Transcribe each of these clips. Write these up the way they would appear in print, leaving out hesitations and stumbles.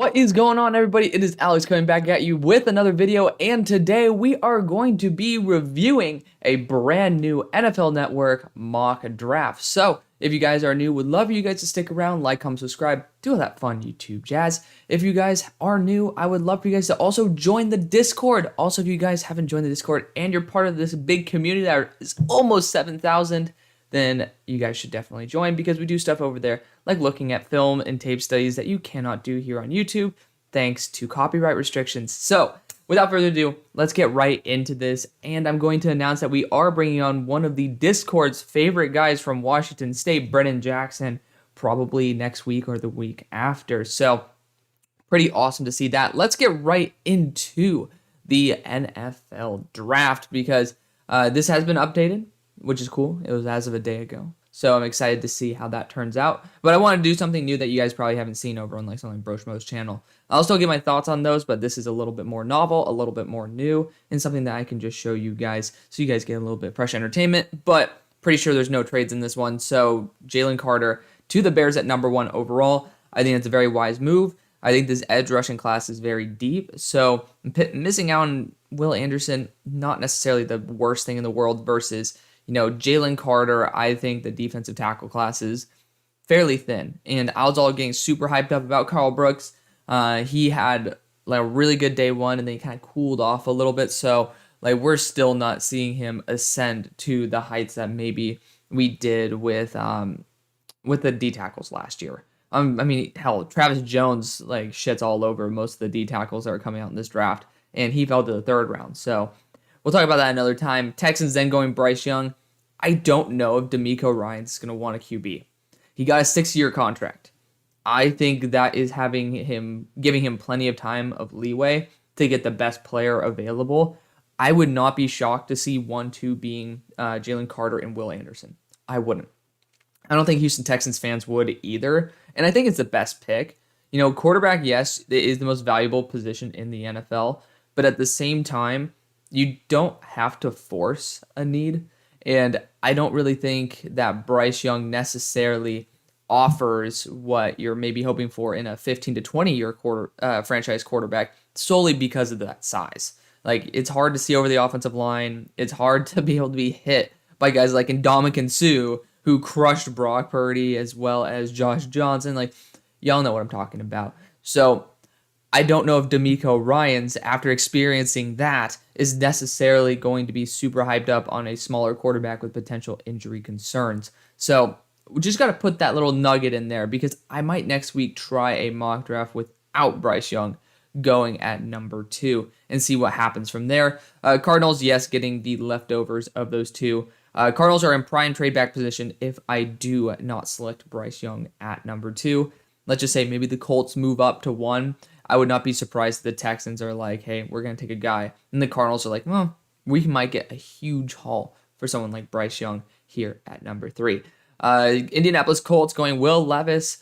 What is going on, everybody? It is Alex coming back at you with another video, and today we are going to be reviewing a brand new NFL Network mock draft. So, if you guys are new, would love for you guys to stick around, like, comment, subscribe, do all that fun YouTube jazz. If you guys are new, I would love for you guys to also join the Discord. Also, if you guys haven't joined the Discord and you're part of this big community that is almost 7,000, then you guys should definitely join because we do stuff over there like looking at film and tape studies that you cannot do here on YouTube thanks to copyright restrictions. So without further ado, let's get right into this. And I'm going to announce that we are bringing on one of the Discord's favorite guys from Washington State, Brennan Jackson, probably next week or the week after. So pretty awesome to see that. Let's get right into the NFL draft because this has been updated, which is cool. It was as of a day ago. So I'm excited to see how that turns out. But I want to do something new that you guys probably haven't seen over on like something like Broshmo's channel. I'll still give my thoughts on those, but this is a little bit more novel, a little bit more new, and something that I can just show you guys so you guys get a little bit of fresh entertainment. But pretty sure there's no trades in this one. So Jalen Carter to the Bears at #1 overall. I think it's a very wise move. I think this edge rushing class is very deep. So missing out on Will Anderson, not necessarily the worst thing in the world versus Jalen Carter. I think the defensive tackle class is fairly thin. And I was all getting super hyped up about Carl Brooks. He had like a really good day one, and then he kind of cooled off a little bit. So like we're still not seeing him ascend to the heights that maybe we did with the D tackles last year. I mean, hell, Travis Jones like shits all over most of the D tackles that are coming out in this draft, and he fell to the 3rd round. So we'll talk about that another time. Texans then going Bryce Young. I don't know if DeMeco Ryans is going to want a QB. He got a 6-year contract. I think that is giving him plenty of time of leeway to get the best player available. I would not be shocked to see 1-2 being Jalen Carter and Will Anderson. I wouldn't. I don't think Houston Texans fans would either. And I think it's the best pick. Quarterback, yes, it is the most valuable position in the NFL. But at the same time, you don't have to force a need. And I don't really think that Bryce Young necessarily offers what you're maybe hoping for in a 15 to 20 year franchise quarterback solely because of that size. Like, it's hard to see over the offensive line. It's hard to be able to be hit by guys like Ndamukong Suh, who crushed Brock Purdy as well as Josh Johnson. Like, y'all know what I'm talking about. So I don't know if DeMeco Ryans, after experiencing that, is necessarily going to be super hyped up on a smaller quarterback with potential injury concerns. So we just got to put that little nugget in there because I might next week try a mock draft without Bryce Young going at #2 and see what happens from there. Cardinals, yes, getting the leftovers of those two. Cardinals are in prime trade back position if I do not select Bryce Young at #2. Let's just say maybe the Colts move up to 1. I would not be surprised if the Texans are like, hey, we're going to take a guy. And the Cardinals are like, well, we might get a huge haul for someone like Bryce Young here at #3. Indianapolis Colts going Will Levis.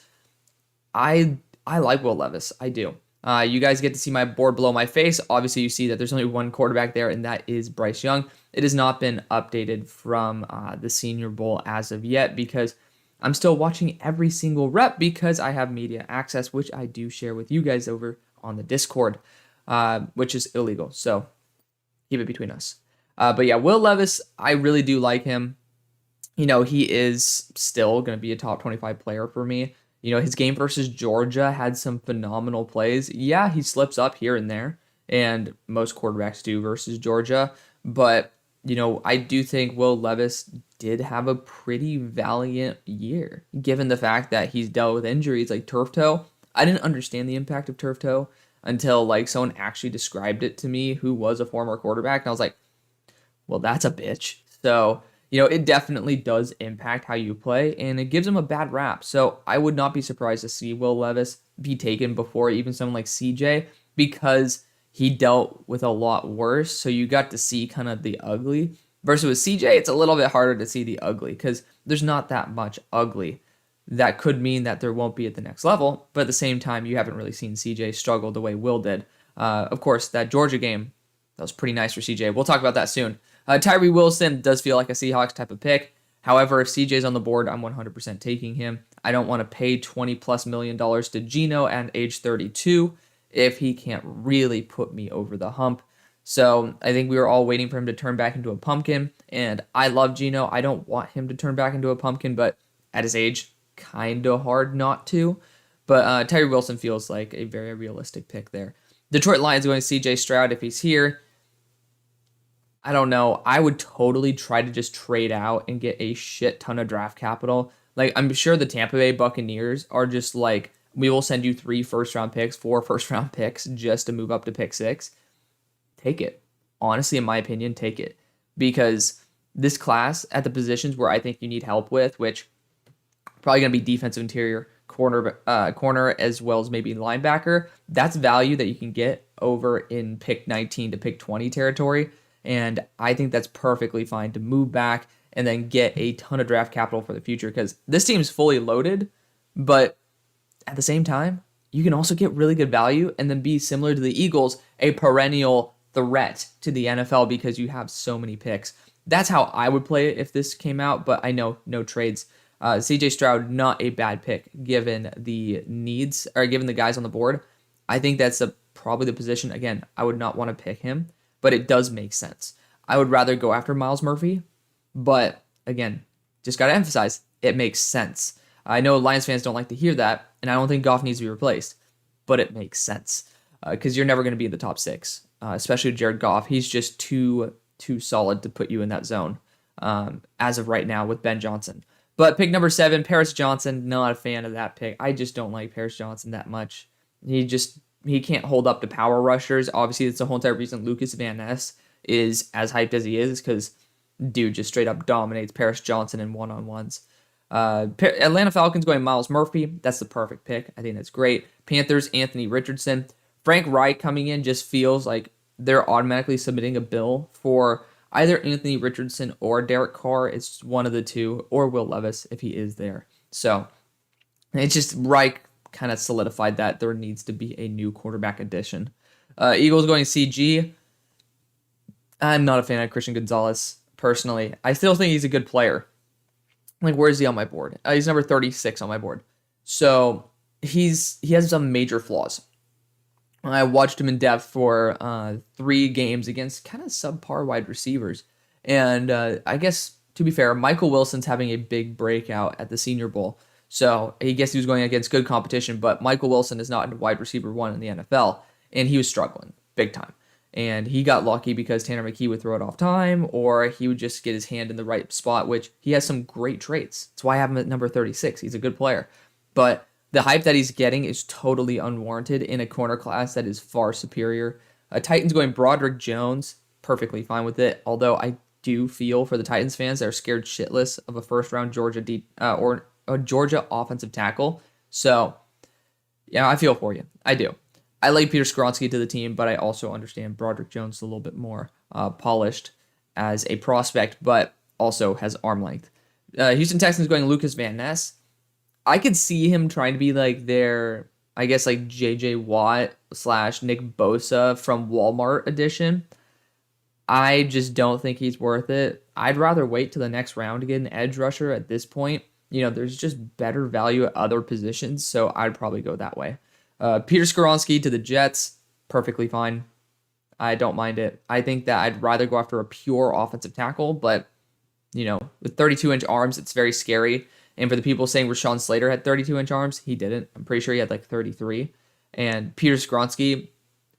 I like Will Levis. I do. You guys get to see my board below my face. Obviously, you see that there's only one quarterback there, and that is Bryce Young. It has not been updated from the Senior Bowl as of yet because I'm still watching every single rep because I have media access, which I do share with you guys over on the Discord, which is illegal. So keep it between us. But yeah, Will Levis, I really do like him. He is still going to be a top 25 player for me. His game versus Georgia had some phenomenal plays. Yeah, he slips up here and there, and most quarterbacks do versus Georgia. But, I do think Will Levis did have a pretty valiant year, given the fact that he's dealt with injuries like turf toe. I didn't understand the impact of turf toe until like someone actually described it to me who was a former quarterback, and I was like, well, that's a bitch. So, it definitely does impact how you play, and it gives him a bad rap. So I would not be surprised to see Will Levis be taken before even someone like CJ because he dealt with a lot worse. So you got to see kind of the ugly. Versus with CJ, it's a little bit harder to see the ugly because there's not that much ugly. That could mean that there won't be at the next level, but at the same time, you haven't really seen CJ struggle the way Will did. Of course, that Georgia game, that was pretty nice for CJ. We'll talk about that soon. Tyree Wilson does feel like a Seahawks type of pick. However, if CJ's on the board, I'm 100% taking him. I don't want to pay $20+ million to Geno at age 32 if he can't really put me over the hump. So I think we were all waiting for him to turn back into a pumpkin, and I love Geno. I don't want him to turn back into a pumpkin, but at his age, kind of hard not to. But Tyree Wilson feels like a very realistic pick there. Detroit Lions going to CJ Stroud if he's here. I don't know. I would totally try to just trade out and get a shit ton of draft capital. Like, I'm sure the Tampa Bay Buccaneers are just like, we will send you 3 first-round picks, 4 first-round picks just to move up to pick 6. Take it. Honestly, in my opinion, take it. Because this class, at the positions where I think you need help with, which probably going to be defensive interior, corner, as well as maybe linebacker, that's value that you can get over in pick 19 to pick 20 territory. And I think that's perfectly fine to move back and then get a ton of draft capital for the future, because this team's fully loaded, but at the same time, you can also get really good value and then be similar to the Eagles, a perennial threat to the NFL because you have so many picks. That's how I would play it if this came out, but I know no trades. CJ Stroud, not a bad pick given the needs, or given the guys on the board. I think that's probably the position. Again, I would not want to pick him, but it does make sense. I would rather go after Myles Murphy, but again, just got to emphasize, it makes sense. I know Lions fans don't like to hear that, and I don't think Goff needs to be replaced, but it makes sense because you're never going to be in the top 6, especially with Jared Goff. He's just too solid to put you in that zone as of right now with Ben Johnson. But pick number 7, Paris Johnson, not a fan of that pick. I just don't like Paris Johnson that much. He can't hold up to power rushers. Obviously, that's the whole entire reason Lucas Van Ness is as hyped as he is, because dude just straight up dominates Paris Johnson in one-on-ones. Atlanta Falcons going Myles Murphy. That's the perfect pick. I think that's great. Panthers, Anthony Richardson. Frank Reich coming in just feels like they're automatically submitting a bill for either Anthony Richardson or Derek Carr. It's one of the two, or Will Levis if he is there. So it's just Reich kind of solidified that there needs to be a new quarterback addition. Eagles going CG. I'm not a fan of Christian Gonzalez, personally. I still think he's a good player. Like, where is he on my board? He's number 36 on my board. So he has some major flaws. I watched him in depth for 3 games against kind of subpar wide receivers. And I guess, to be fair, Michael Wilson's having a big breakout at the Senior Bowl. So I guess he was going against good competition, but Michael Wilson is not a wide receiver 1 in the NFL, and he was struggling big time. And he got lucky because Tanner McKee would throw it off time, or he would just get his hand in the right spot, which he has some great traits. That's why I have him at number 36. He's a good player. But the hype that he's getting is totally unwarranted in a corner class that is far superior. Titans going Broderick Jones, perfectly fine with it, although I do feel for the Titans fans that are scared shitless of a first-round Georgia or a Georgia offensive tackle. So, yeah, I feel for you. I do. I like Peter Skoronski to the team, but I also understand Broderick Jones a little bit more polished as a prospect, but also has arm length. Houston Texans going Lucas Van Ness. I could see him trying to be like their, I guess, like J.J. Watt / Nick Bosa from Walmart edition. I just don't think he's worth it. I'd rather wait till the next round to get an edge rusher at this point. You know, there's just better value at other positions, so I'd probably go that way. Peter Skoronski to the Jets, perfectly fine. I don't mind it. I think that I'd rather go after a pure offensive tackle, but, you know, with 32-inch arms, it's very scary. And for the people saying Rashawn Slater had 32-inch arms, he didn't. I'm pretty sure he had like 33. And Peter Skoronski,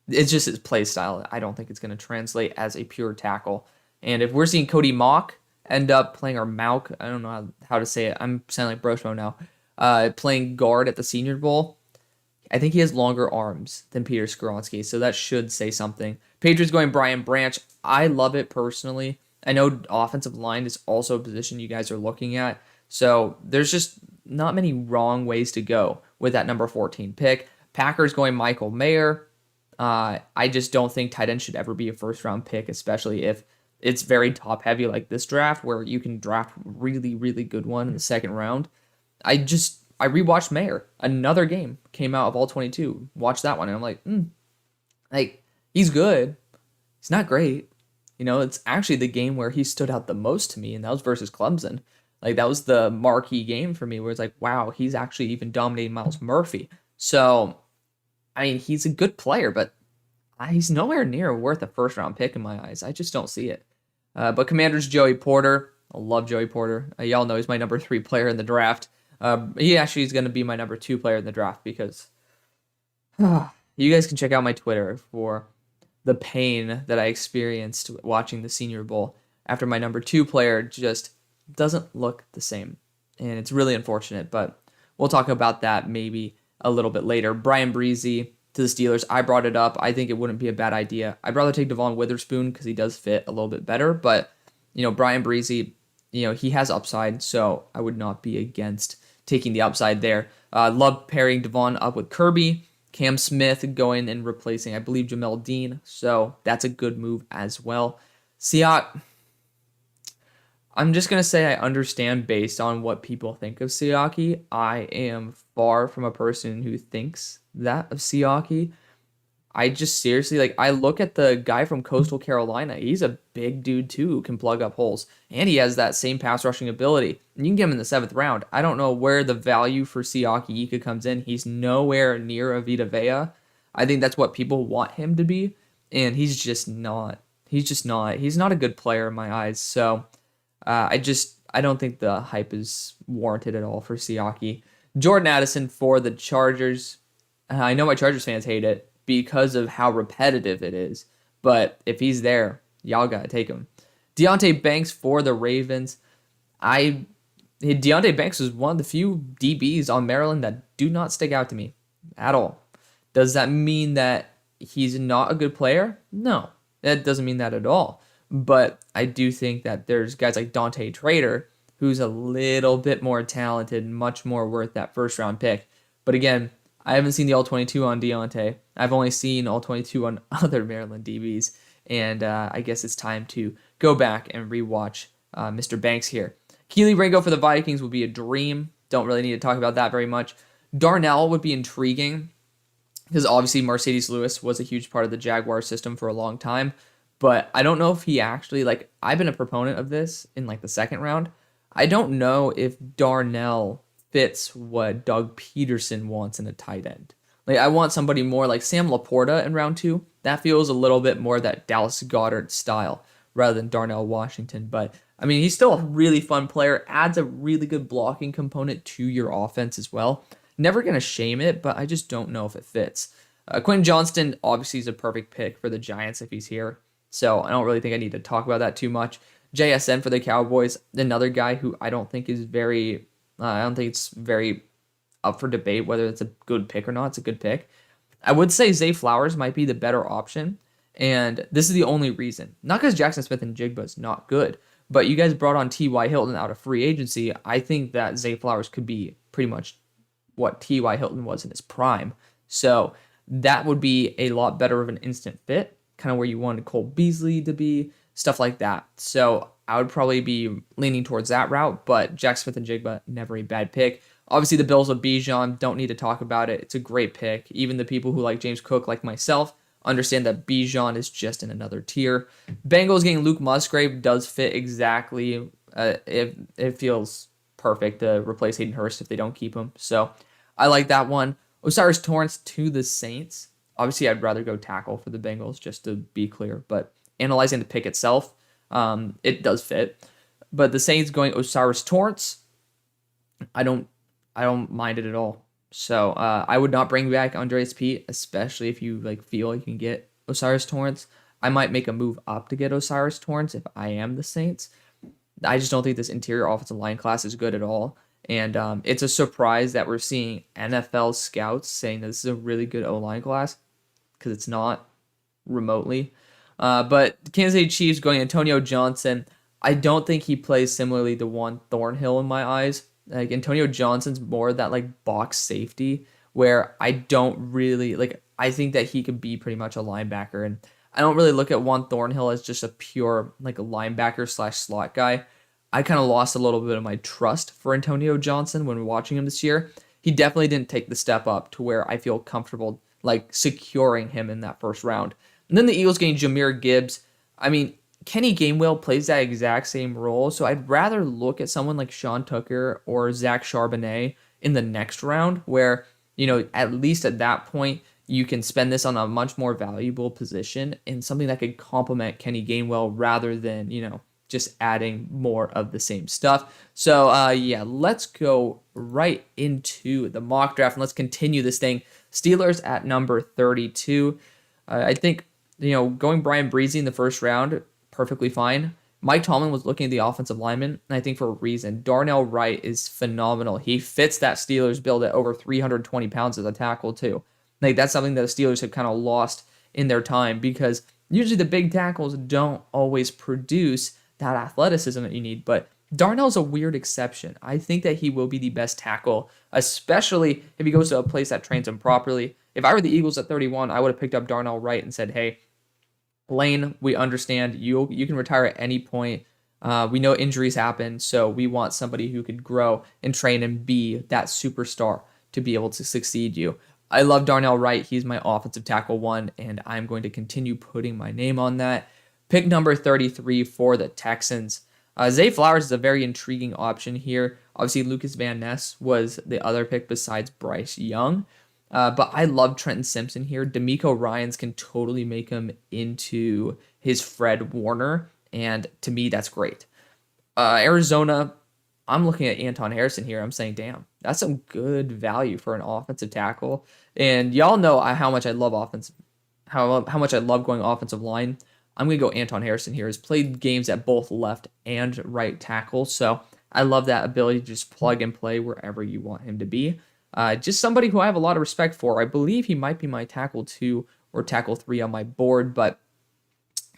it's just his play style. I don't think it's going to translate as a pure tackle. And if we're seeing Cody Mock end up playing, or Mauk, I don't know how to say it. I'm sounding like Broshmo now. Playing guard at the Senior Bowl, I think he has longer arms than Peter Skoronski, so that should say something. Patriots going Brian Branch. I love it personally. I know offensive line is also a position you guys are looking at, so there's just not many wrong ways to go with that number 14 pick. Packers going Michael Mayer. I just don't think tight end should ever be a first-round pick, especially if it's very top-heavy like this draft, where you can draft really, really good one in the second round. I rewatched Mayer. Another game came out of all 22. Watched that one, and I'm like, he's good. He's not great. You know, it's actually the game where he stood out the most to me, and that was versus Clemson. Like that was the marquee game for me where it's like, wow, he's actually even dominating Miles Murphy. So, I mean, he's a good player, but he's nowhere near worth a first round pick in my eyes. I just don't see it. But Commanders Joey Porter. I love Joey Porter. Y'all know he's my number 3 player in the draft. He actually is going to be my number 2 player in the draft because you guys can check out my Twitter for the pain that I experienced watching the Senior Bowl after my number 2 player just doesn't look the same. And it's really unfortunate, but we'll talk about that maybe a little bit later. Brian Breezy to the Steelers. I brought it up. I think it wouldn't be a bad idea. I'd rather take Devon Witherspoon because he does fit a little bit better, but Brian Breezy, he has upside, so I would not be against taking the upside there. Love pairing Devon up with Kirby. Cam Smith going and replacing, I believe, Jamel Dean. So that's a good move as well. Siak, I'm just going to say I understand based on what people think of Siaki. I am far from a person who thinks that of Siaki. I just seriously, I look at the guy from Coastal Carolina. He's a big dude too who can plug up holes. And he has that same pass rushing ability. And you can get him in the 7th round. I don't know where the value for Siaki Ika comes in. He's nowhere near a Vita Vea. I think that's what people want him to be. And he's just not. He's not a good player in my eyes. So I don't think the hype is warranted at all for Siaki. Jordan Addison for the Chargers. I know my Chargers fans hate it because of how repetitive it is. But if he's there, y'all got to take him. Deonte Banks for the Ravens. Deonte Banks was one of the few DBs on Maryland that do not stick out to me at all. Does that mean that he's not a good player? No, that doesn't mean that at all. But I do think that there's guys like Dante Trader, who's a little bit more talented and much more worth that first round pick. But again, I haven't seen the All-22 on Deontay. I've only seen All-22 on other Maryland DBs. And I guess it's time to go back and rewatch Mr. Banks here. Keely Ringo for the Vikings would be a dream. Don't really need to talk about that very much. Darnell would be intriguing because obviously Mercedes Lewis was a huge part of the Jaguar system for a long time. But I don't know if he actually, I've been a proponent of this in the 2nd round. I don't know if Darnell fits what Doug Peterson wants in a tight end. I want somebody more like Sam Laporta in round 2. That feels a little bit more that Dallas Goedert style rather than Darnell Washington. But, I mean, he's still a really fun player, adds a really good blocking component to your offense as well. Never going to shame it, but I just don't know if it fits. Quentin Johnston obviously is a perfect pick for the Giants if he's here. So I don't really think I need to talk about that too much. JSN for the Cowboys, another guy who I don't think is very, I don't think it's very up for debate whether it's a good pick or not. It's a good pick. I would say Zay Flowers might be the better option. And this is the only reason. Not because Jackson Smith and Jigba is not good, but you guys brought on T.Y. Hilton out of free agency. I think that Zay Flowers could be pretty much what T.Y. Hilton was in his prime. So that would be a lot better of an instant fit, kind of where you wanted Cole Beasley to be, stuff like that. So I would probably be leaning towards that route, but Jack Smith and Jigba, never a bad pick. Obviously, the Bills with Bijan, don't need to talk about it. It's a great pick. Even the people who like James Cook, like myself, understand that Bijan is just in another tier. Bengals getting Luke Musgrave does fit exactly. It feels perfect to replace Hayden Hurst if they don't keep him. So I like that one. Osiris Torrance to the Saints. Obviously, I'd rather go tackle for the Bengals, just to be clear. But analyzing the pick itself, it does fit. But the Saints going Osiris Torrance, I don't mind it at all. So I would not bring back Andreas Pete, especially if you feel you can get Osiris Torrance. I might make a move up to get Osiris Torrance if I am the Saints. I just don't think this interior offensive line class is good at all. And it's a surprise that we're seeing NFL scouts saying that this is a really good O-line class, because it's not remotely. But Kansas City Chiefs going Antonio Johnson. I don't think he plays similarly to Juan Thornhill in my eyes. Antonio Johnson's more that box safety, where I don't really I think that he could be pretty much a linebacker, and I don't really look at Juan Thornhill as just a pure a linebacker / slot guy. I kind of lost a little bit of my trust for Antonio Johnson when watching him this year. He definitely didn't take the step up to where I feel comfortable securing him in that first round. And then the Eagles getting Jahmyr Gibbs. I mean, Kenny Gainwell plays that exact same role, so I'd rather look at someone like Sean Tucker or Zach Charbonnet in the next round, where, at least at that point, you can spend this on a much more valuable position and something that could complement Kenny Gainwell rather than, just adding more of the same stuff. So, yeah, let's go right into the mock draft and let's continue this thing. Steelers at number 32. I think, going Brian Breezy in the first round, perfectly fine. Mike Tomlin was looking at the offensive lineman, and I think for a reason. Darnell Wright is phenomenal. He fits that Steelers build at over 320 pounds as a tackle, too. Like, that's something that the Steelers have kind of lost in their time because usually the big tackles don't always produce that athleticism that you need, but Darnell's a weird exception. I think that he will be the best tackle, especially if he goes to a place that trains him properly. If I were the Eagles at 31, I would have picked up Darnell Wright and said, hey, Lane, we understand you can retire at any point. We know injuries happen, so we want somebody who could grow and train and be that superstar to be able to succeed you. I love Darnell Wright. He's my offensive tackle one, and I'm going to continue putting my name on that. Pick number 33 for the Texans. Zay Flowers is a very intriguing option here. Obviously, Lucas Van Ness was the other pick besides Bryce Young. But I love Trenton Simpson here. D'Amico Ryans can totally make him into his Fred Warner, and to me, that's great. Arizona, I'm looking at Anton Harrison here. I'm saying, damn, that's some good value for an offensive tackle. And y'all know how much I love how much I love going offensive line. I'm going to go Anton Harrison here. He's played games at both left and right tackle, so I love that ability to just plug and play wherever you want him to be. Just somebody who I have a lot of respect for. I believe he might be my tackle 2 or tackle 3 on my board, but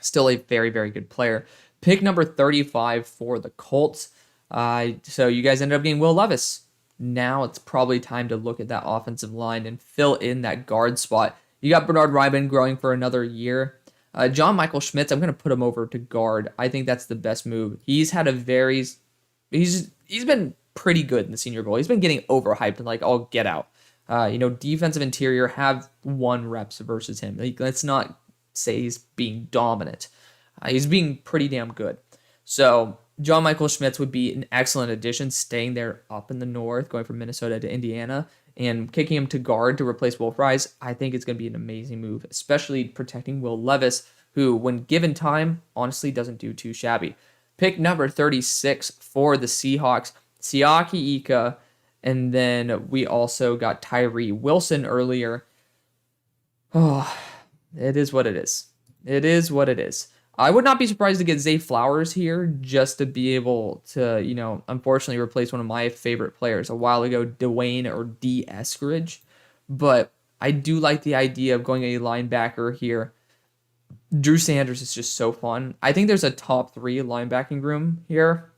still a very, very good player. Pick number 35 for the Colts. So you guys ended up getting Will Levis. Now it's probably time to look at that offensive line and fill in that guard spot. You got Bernard Ryman growing for another year. John Michael Schmitz, I'm going to put him over to guard. I think that's the best move. He's been pretty good in the Senior Bowl. He's been getting overhyped and like, oh, get out. Defensive interior have 1 reps versus him. Like, let's not say he's being dominant. He's being pretty damn good. So John Michael Schmitz would be an excellent addition, staying there up in the north, going from Minnesota to Indiana, and kicking him to guard to replace Will Fries. I think it's going to be an amazing move, especially protecting Will Levis, who, when given time, honestly doesn't do too shabby. Pick number 36 for the Seahawks, Siaki Ika, and then we also got Tyree Wilson earlier. Oh, it is what it is. It is what it is. I would not be surprised to get Zay Flowers here just to be able to, unfortunately replace one of my favorite players a while ago, Dwayne or D. Eskridge. But I do like the idea of going a linebacker here. Drew Sanders is just so fun. I think there's a top 3 linebacking room here,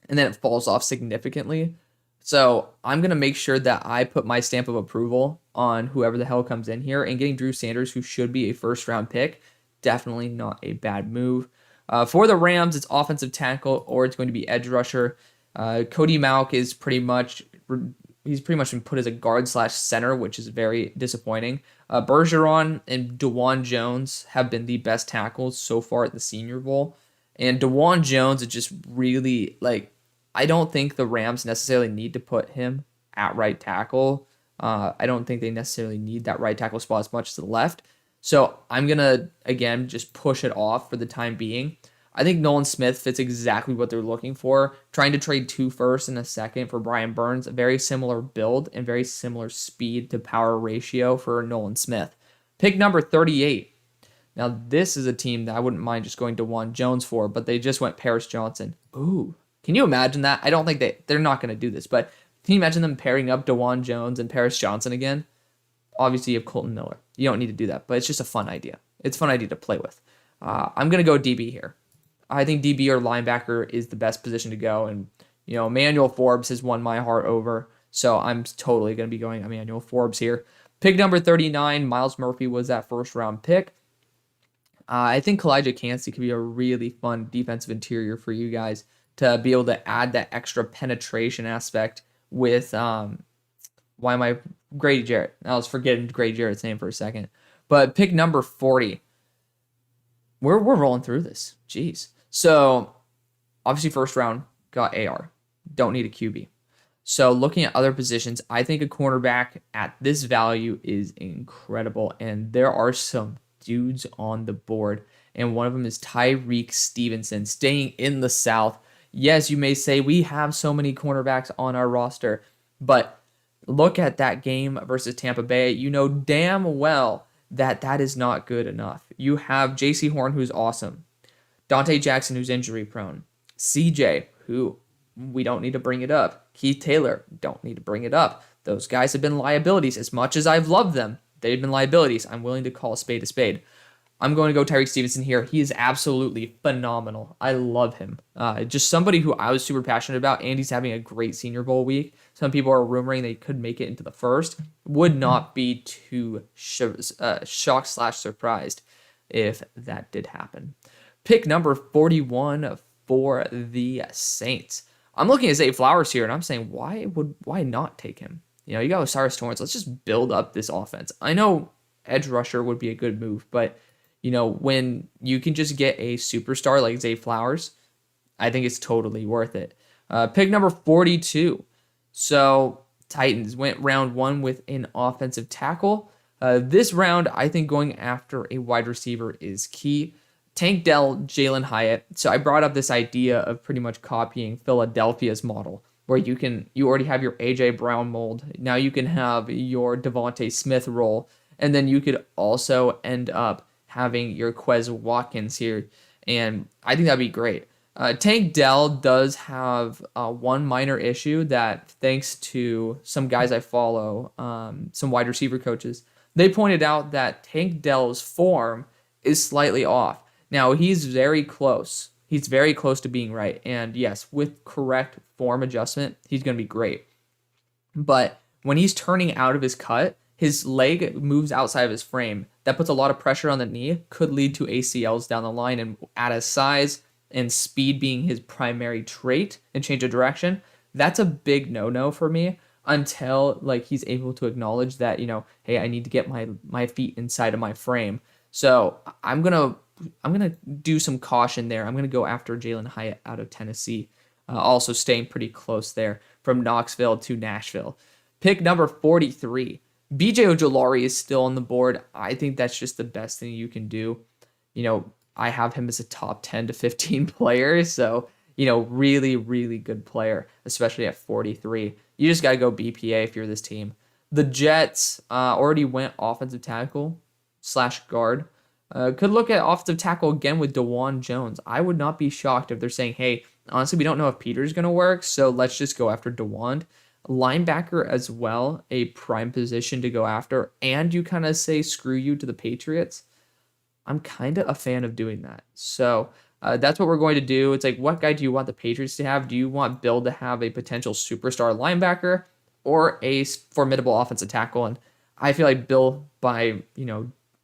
and then it falls off significantly. So I'm going to make sure that I put my stamp of approval on whoever the hell comes in here, and getting Drew Sanders, who should be a first-round pick, definitely not a bad move. For the Rams, it's offensive tackle or it's going to be edge rusher. Cody Mauch is pretty much been put as a guard / center, which is very disappointing. Bergeron and DeJuan Jones have been the best tackles so far at the Senior Bowl. And DeJuan Jones is just really, I don't think the Rams necessarily need to put him at right tackle. I don't think they necessarily need that right tackle spot as much as the left. So I'm going to, again, just push it off for the time being. I think Nolan Smith fits exactly what they're looking for. Trying to trade 2 firsts and a second for Brian Burns, a very similar build and very similar speed to power ratio for Nolan Smith. Pick number 38. Now, this is a team that I wouldn't mind just going to DeJuan Jones for, but they just went Paris Johnson. Ooh, can you imagine that? I don't think they're not going to do this, but can you imagine them pairing up DeJuan Jones and Paris Johnson again? Obviously, you have Colton Miller. You don't need to do that, but it's just a fun idea. It's a fun idea to play with. I'm going to go DB here. I think DB or linebacker is the best position to go, and Emmanuel Forbes has won my heart over, so I'm totally going to be going Emmanuel Forbes here. Pick number 39, Miles Murphy was that first-round pick. I think Kalijah Kancey could be a really fun defensive interior for you guys to be able to add that extra penetration aspect with Grady Jarrett. I was forgetting Grady Jarrett's name for a second. But pick number 40. we're rolling through this. Jeez. So obviously first round got AR. Don't need a QB. So looking at other positions, I think a cornerback at this value is incredible. And there are some dudes on the board. And one of them is Tyreek Stevenson, staying in the South. Yes, you may say we have so many cornerbacks on our roster, but look at that game versus Tampa Bay. You know damn well that that is not good enough. You have J.C. Horn, who's awesome. Dante Jackson, who's injury prone. CJ, who we don't need to bring it up. Keith Taylor, don't need to bring it up. Those guys have been liabilities. As much as I've loved them, they've been liabilities. I'm willing to call a spade a spade. I'm going to go Tyreek Stevenson here. He is absolutely phenomenal. I love him. Just somebody who I was super passionate about, and he's having a great Senior Bowl week. Some people are rumoring they could make it into the first. Would not be too shocked / surprised if that did happen. Pick number 41 for the Saints. I'm looking at Zay Flowers here, and I'm saying, why not take him? You know, you got Osiris Torrance. Let's just build up this offense. I know edge rusher would be a good move, but you know, when you can just get a superstar like Zay Flowers, I think it's totally worth it. Pick number 42. So Titans went round 1 with an offensive tackle. This round, I think going after a wide receiver is key. Tank Dell, Jalen Hyatt. So I brought up this idea of pretty much copying Philadelphia's model, where you already have your AJ Brown mold. Now you can have your Devontae Smith role, and then you could also end up having your Quez Watkins here, and I think that'd be great. Tank Dell does have one minor issue that, thanks to some guys I follow, some wide receiver coaches, they pointed out that Tank Dell's form is slightly off. Now, he's very close. He's very close to being right, and yes, with correct form adjustment, he's going to be great. But when he's turning out of his cut, his leg moves outside of his frame. That puts a lot of pressure on the knee, could lead to ACLs down the line, and at his size and speed being his primary trait and change of direction, that's a big no-no for me until like he's able to acknowledge that, you know, hey, I need to get my feet inside of my frame. So I'm gonna do some caution there. I'm gonna go after Jalen Hyatt out of Tennessee, also staying pretty close there from Knoxville to Nashville. Pick number 43. BJ Ojolari is still on the board. I think that's just the best thing you can do. You know, I have him as a top 10 to 15 player. So, you know, really, really good player, especially at 43. You just got to go BPA if you're this team. The Jets already went offensive tackle / guard. Could look at offensive tackle again with DeJuan Jones. I would not be shocked if they're saying, hey, honestly, we don't know if Peter's going to work, so let's just go after DeJuan. Linebacker as well, a prime position to go after, and you kind of say screw you to the Patriots. I'm kind of a fan of doing that. So that's what we're going to do. It's like, what guy do you want the Patriots to have? Do you want Bill to have a potential superstar linebacker or a formidable offensive tackle? And I feel like Bill,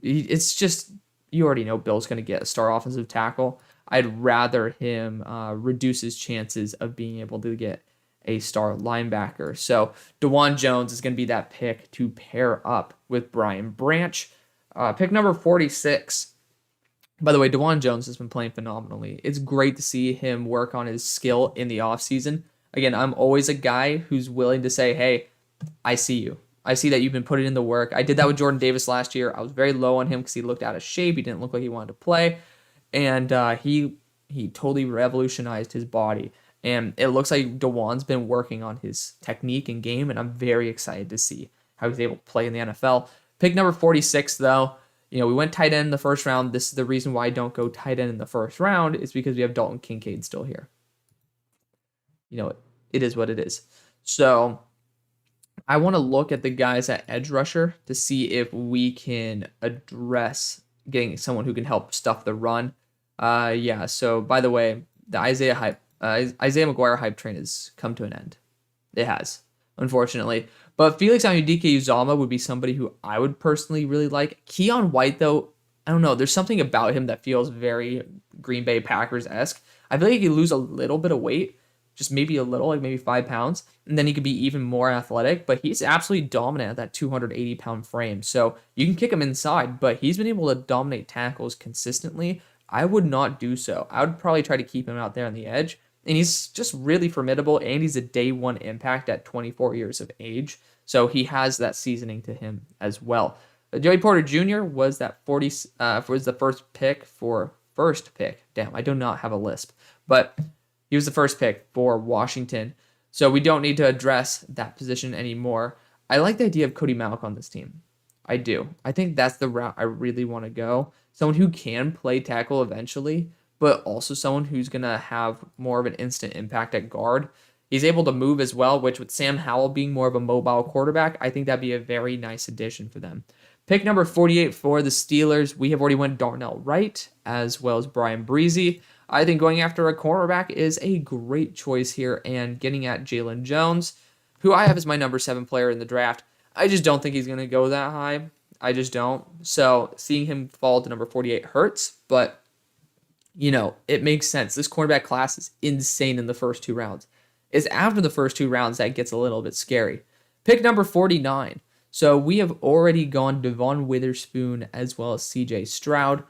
it's just, you already know Bill's going to get a star offensive tackle. I'd rather him reduce his chances of being able to get a star linebacker. So DeJuan Jones is going to be that pick to pair up with Brian Branch. Pick number 46. By the way, DeJuan Jones has been playing phenomenally. It's great to see him work on his skill in the offseason. Again, I'm always a guy who's willing to say, hey, I see you. I see that you've been putting in the work. I did that with Jordan Davis last year. I was very low on him because he looked out of shape. He didn't look like he wanted to play. And he totally revolutionized his body. And it looks like DeJuan's been working on his technique and game, and I'm very excited to see how he's able to play in the NFL. Pick number 46, though. You know, we went tight end in the first round. This is the reason why I don't go tight end in the first round, is because we have Dalton Kincaid still here. You know, it is what it is. So I want to look at the guys at edge rusher to see if we can address getting someone who can help stuff the run. So by the way, the Isaiah McGuire hype train has come to an end. It has, unfortunately. But Felix Anudike-Uzomah would be somebody who I would personally really like. Keon White, though, I don't know. There's something about him that feels very Green Bay Packers-esque. I feel like he could lose a little bit of weight, just maybe a little, like maybe 5 pounds, and then he could be even more athletic. But he's absolutely dominant at that 280-pound frame. So you can kick him inside, but he's been able to dominate tackles consistently. I would not do so. I would probably try to keep him out there on the edge. And he's just really formidable, and he's a day one impact at 24 years of age. So he has that seasoning to him as well. Joey Porter Jr. was that 40 was the first pick. Damn, I do not have a lisp, but he was the first pick for Washington. So we don't need to address that position anymore. I like the idea of Cody Malik on this team. I do. I think that's the route I really want to go. Someone who can play tackle eventually, but also someone who's going to have more of an instant impact at guard. He's able to move as well, which with Sam Howell being more of a mobile quarterback, I think that'd be a very nice addition for them. Pick number 48 for the Steelers, we have already went Darnell Wright as well as Brian Breezy. I think going after a cornerback is a great choice here, and getting at Jalen Jones, who I have as my number 7 player in the draft. I just don't think he's going to go that high. I just don't. So seeing him fall to number 48 hurts, but it makes sense. This cornerback class is insane in the first 2 rounds. It's after the first 2 rounds that gets a little bit scary. Pick number 49. So we have already gone Devon Witherspoon as well as CJ Stroud.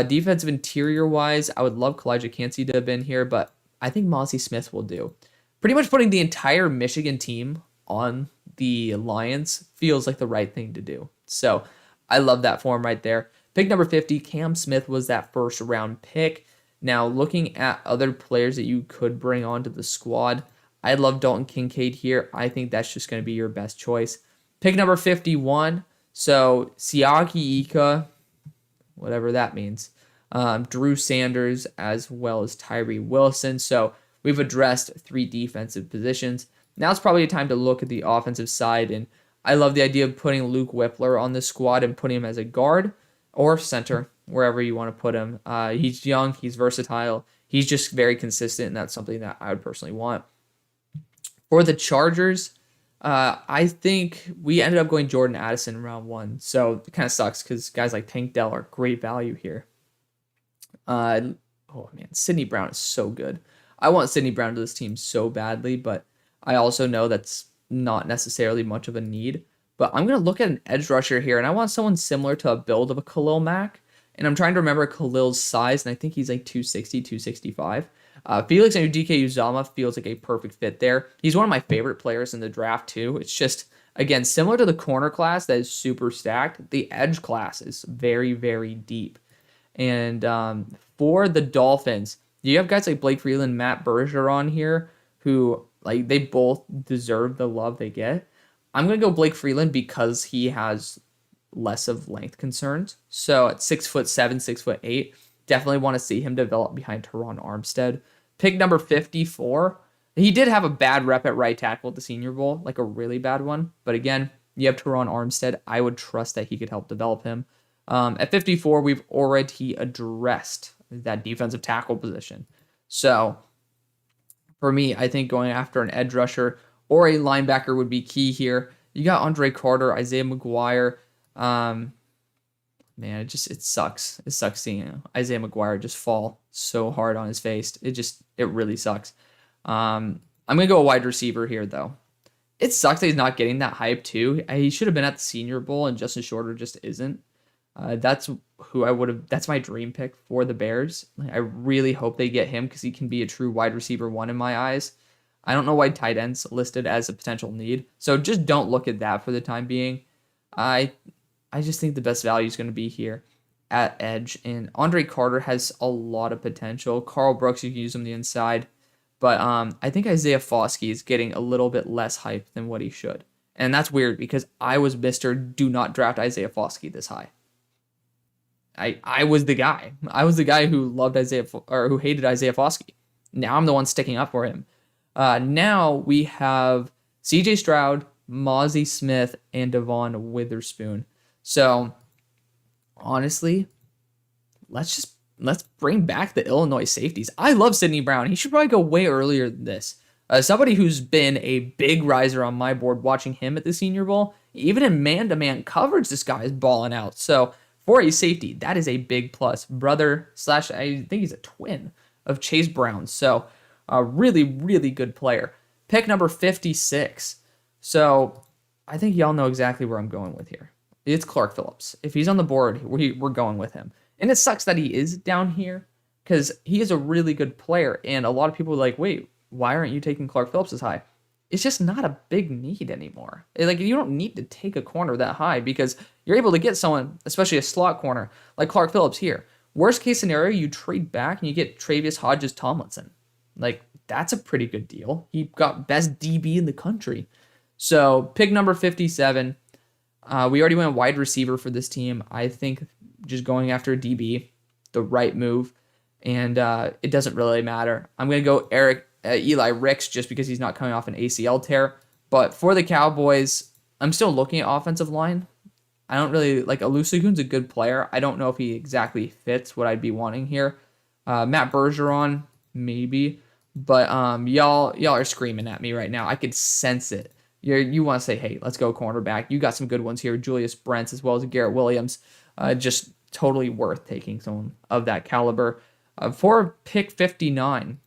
Defensive interior wise, I would love Kalijah Kancey to have been here, but I think Mozzie Smith will do. Pretty much putting the entire Michigan team on the Lions feels like the right thing to do. So I love that for him right there. Pick number 50, Cam Smith was that first round pick. Now looking at other players that you could bring onto the squad, I love Dalton Kincaid here. I think that's just going to be your best choice. Pick number 51, so Siaki Ika, whatever that means, Drew Sanders, as well as Tyree Wilson. So we've addressed 3 defensive positions. Now it's probably a time to look at the offensive side, and I love the idea of putting Luke Whippler on the squad and putting him as a guard or center, wherever you want to put him. He's young, he's versatile, he's just very consistent, and that's something that I would personally want. For the Chargers, I think we ended up going Jordan Addison in round 1, so it kind of sucks because guys like Tank Dell are great value here. Sidney Brown is so good. I want Sidney Brown to this team so badly, but I also know that's not necessarily much of a need. But I'm going to look at an edge rusher here, and I want someone similar to a build of a Khalil Mack. And I'm trying to remember Khalil's size, and I think he's like 260, 265. Felix Anudike-Uzomah feels like a perfect fit there. He's one of my favorite players in the draft, too. It's just, again, similar to the corner class that is super stacked, the edge class is very, very deep. And for the Dolphins, you have guys like Blake Freeland, Matt Bergeron here, who they both deserve the love they get. I'm going to go Blake Freeland because he has less of length concerns. So at 6'7", 6'8", definitely want to see him develop behind Teron Armstead. Pick number 54. He did have a bad rep at right tackle at the Senior Bowl, like a really bad one. But again, you have Teron Armstead. I would trust that he could help develop him. At 54, we've already addressed that defensive tackle position. So for me, I think going after an edge rusher or a linebacker would be key here. You got Andre Carter, Isaiah McGuire. It sucks. It sucks seeing Isaiah McGuire just fall so hard on his face. It really sucks. I'm going to go a wide receiver here, though. It sucks that he's not getting that hype, too. He should have been at the Senior Bowl, and Justin Shorter just isn't. That's my dream pick for the Bears. I really hope they get him because he can be a true wide receiver 1 in my eyes. I don't know why tight end's listed as a potential need, so just don't look at that for the time being. I just think the best value is going to be here at edge, and Andre Carter has a lot of potential. Carl Brooks, you can use him on the inside, but I think Isaiah Foskey is getting a little bit less hype than what he should, and that's weird because I was Mr. Do not draft Isaiah Foskey this high. I was the guy. I was the guy who loved who hated Isaiah Foskey. Now I'm the one sticking up for him. Now we have CJ Stroud, Mozzie Smith, and Devon Witherspoon. So honestly, let's bring back the Illinois safeties. I love Sidney Brown. He should probably go way earlier than this. Somebody who's been a big riser on my board watching him at the Senior Bowl, even in man-to-man coverage, this guy is balling out. So for a safety, that is a big plus. I think he's a twin of Chase Brown. So a really, really good player. Pick number 56. So I think y'all know exactly where I'm going with here. It's Clark Phillips. If he's on the board, we're going with him. And it sucks that he is down here because he is a really good player. And a lot of people are like, wait, why aren't you taking Clark Phillips as high? It's just not a big need anymore. Like, you don't need to take a corner that high because you're able to get someone, especially a slot corner, like Clark Phillips here. Worst case scenario, you trade back and you get Travius Hodges-Tomlinson. Like, that's a pretty good deal. He got best DB in the country. So, pick number 57. We already went wide receiver for this team. I think just going after a DB, the right move, and it doesn't really matter. I'm going to go Eli Ricks just because he's not coming off an ACL tear. But for the Cowboys, I'm still looking at offensive line. I don't really like Olusegun's a good player. I don't know if he exactly fits what I'd be wanting here. Matt Bergeron, maybe. But y'all are screaming at me right now. I could sense it. You want to say, hey, let's go cornerback. You got some good ones here. Julius Brents as well as Garrett Williams. Just totally worth taking someone of that caliber. For pick 59,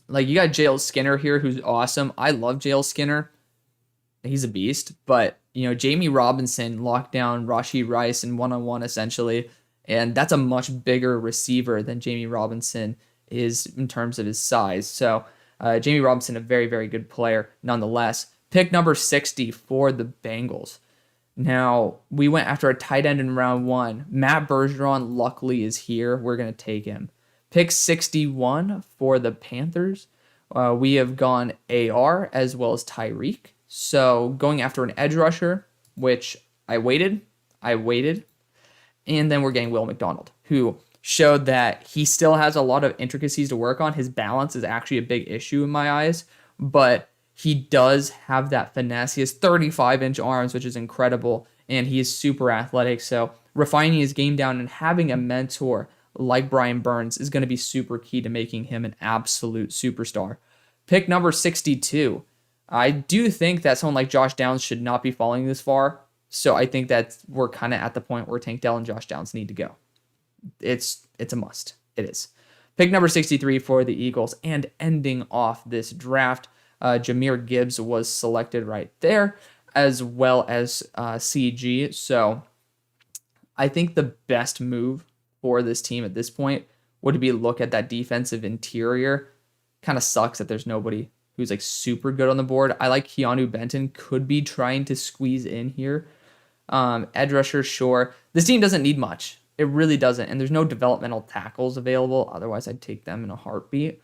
like you got Jalen Skinner here, who's awesome. I love Jalen Skinner. He's a beast. But, Jamie Robinson locked down Rashee Rice in one-on-one essentially. And that's a much bigger receiver than Jamie Robinson is in terms of his size. So Jamie Robinson, a very, very good player nonetheless. Pick number 60 for the Bengals. Now, we went after a tight end in round 1. Matt Bergeron, luckily, is here. We're going to take him. Pick 61 for the Panthers. We have gone AR as well as Tyreek. So, going after an edge rusher, which I waited. And then we're getting Will McDonald, who showed that he still has a lot of intricacies to work on. His balance is actually a big issue in my eyes, but he does have that finesse. He has 35-inch arms, which is incredible, and he is super athletic. So refining his game down and having a mentor like Brian Burns is going to be super key to making him an absolute superstar. Pick number 62. I do think that someone like Josh Downs should not be falling this far, so I think that we're kind of at the point where Tank Dell and Josh Downs need to go. It's a must. It is. Pick number 63 for the Eagles, and ending off this draft, Jahmyr Gibbs was selected right there, as well as CG. So I think the best move for this team at this point would be look at that defensive interior. Kind of sucks that there's nobody who's like super good on the board. I like Keanu Benton, could be trying to squeeze in here. Edge rusher, sure. This team doesn't need much. It really doesn't. And there's no developmental tackles available. Otherwise, I'd take them in a heartbeat.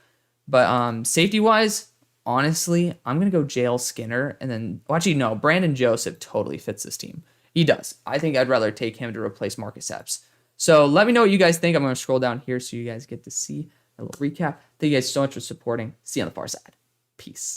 But safety-wise, honestly, I'm going to go Jalen Skinner. And then, actually, no, Brandon Joseph totally fits this team. He does. I think I'd rather take him to replace Marcus Epps. So let me know what you guys think. I'm going to scroll down here so you guys get to see a little recap. Thank you guys so much for supporting. See you on the far side. Peace.